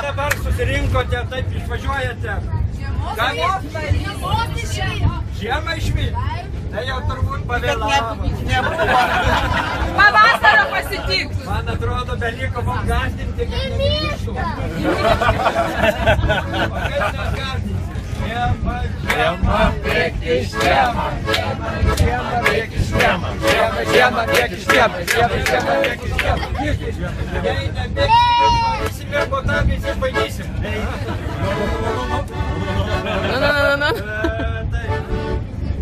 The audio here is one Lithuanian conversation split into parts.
Dabar susirinkote, taip išvažiuojate. Žiemą išvyk. Tai jau turbūt pavėlavo. Pavasarą pasitiks. Man atrodo, beliko mums gąsdinti, kad negrįžtų. O kaip mes gąsdinsim? Žiemą, priekis, žiemą. Žiemą, priekis, žiemą. Žiemą, priekis, žiemą. Žiemą, priekis, žiemą. Jei nebėgsim ir po tam visi baidysim.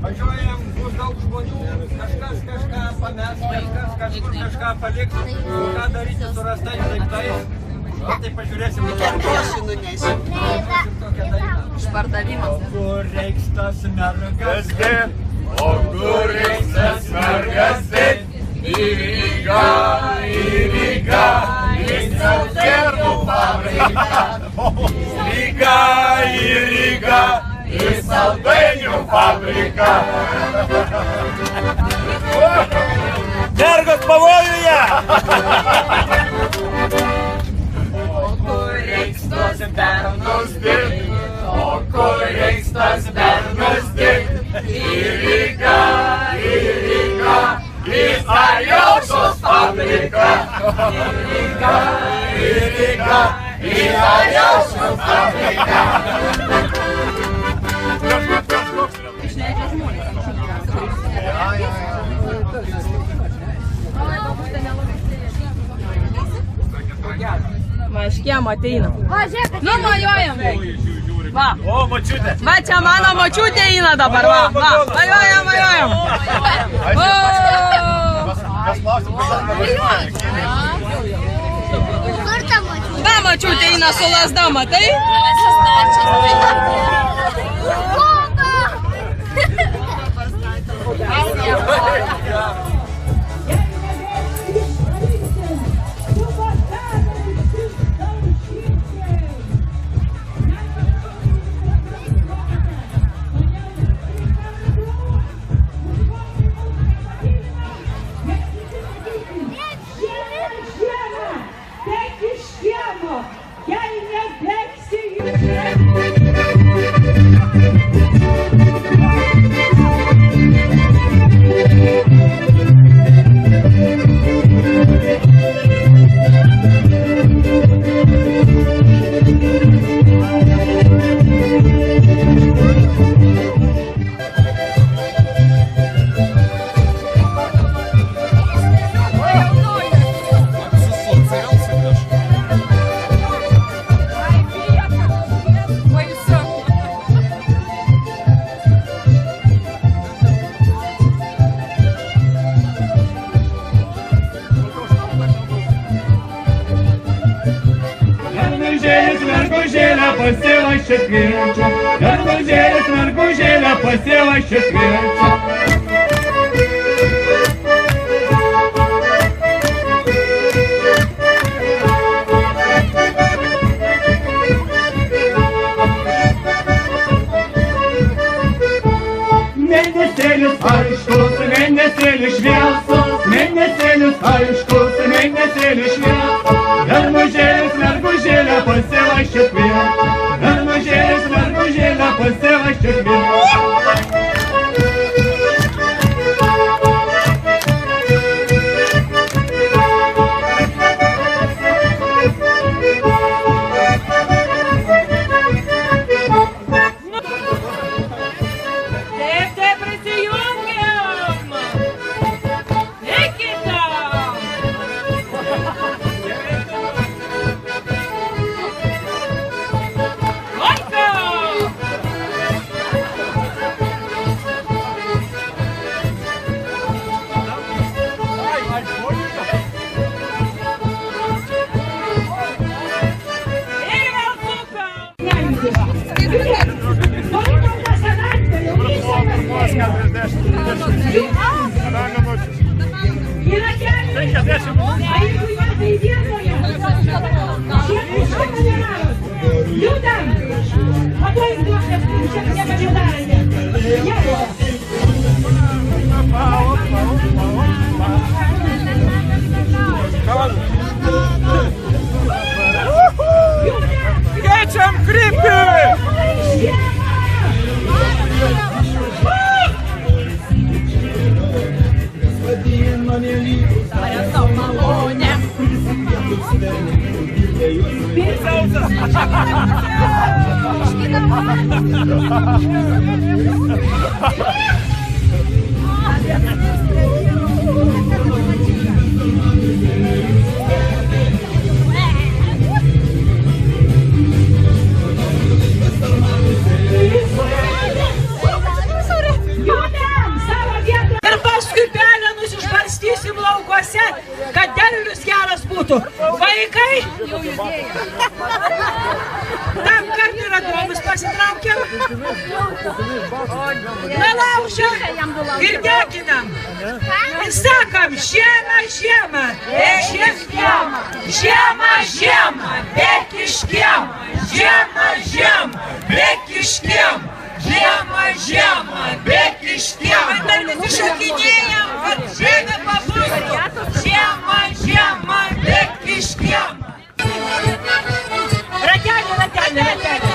Važiuojam, bus daug žmonių, kažkas kažką pames, kažkas kažkur kažką paliks, ką daryti su rastais daiktais. O tai pažiūrėsim, Išpardavimas. O kur reiks tas mergas dėt? O kur reiks tas mergas dėt? Į Rygą, į saldainių fabriką. Į Rygą, į saldainių fabriką. Mergos pavojuje! O kur reiks tos bernus dirbt? O kur reiks tos bernus dirbt? Į Rygą, į Arjaušos fabriką. Į Rygą, į Arjaušos fabriką. Išleidžia žmonės. Va, iš kiemo ateina. Nu, mojuojam. Va. O, močiutė. Va, čia mano močiutė eina dabar, va. Va, mojuojam. Va, močiutė eina su lasda, matai? Pasivaikščiot kviečiu, mergužėlės, mergužėlė, pasivaikščiot kviečiu. Mėnesėlis aiškus, mėnesėlis šviesus, mėnesėlis aiškus, mėnesėlis šviesus. Mergužėlės, mergužėlė, pasivaikščiot kviečiu. Mergužėlės, mergužėlė, pasivaikščiot kviečiu. Ir paskui pelenus išbarstysim laukuose, kad derlius geras būtų. Vaikai, tam kartą yra domus pasitraukiam. Nalaužiam ir deginam. Ir sakam, žiemą, žiemą, žiemą, žiemą, žiemą, bėk iš kiemo. Žiemą, žiemą, bėk iš kiemo. Žiemą, žiemą, bėk iš kiemo. Dar visi šokinėjam, kad žemė pabūstų. Žiemą, žiemą, bėk iš kiemo. Ratelį, ratelį, ratelį.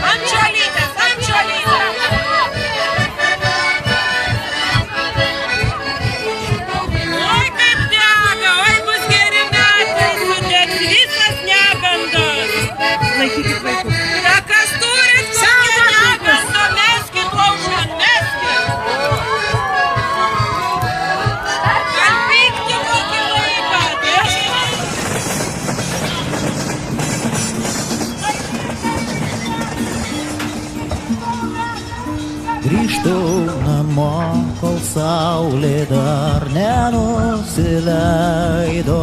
Ant žolytės, ant žolytės. Oi, kaip dega, oi, bus geri metai, sudegs visas negandas. Laikykit vaikus. Ta, kas turit kokią negandą, meskit laužan, meskit. Ar pykti kokį laiką, Grįžtu namo, kol saulė dar nenusileido,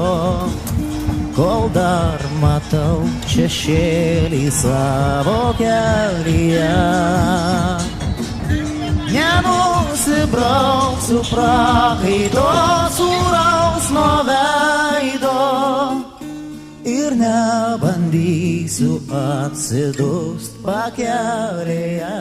kol dar matau šešėlį savo kelyje. Nenusibrauksiu prakaito sūraus nuo veido ir nebandysiu atsidust pakelėje.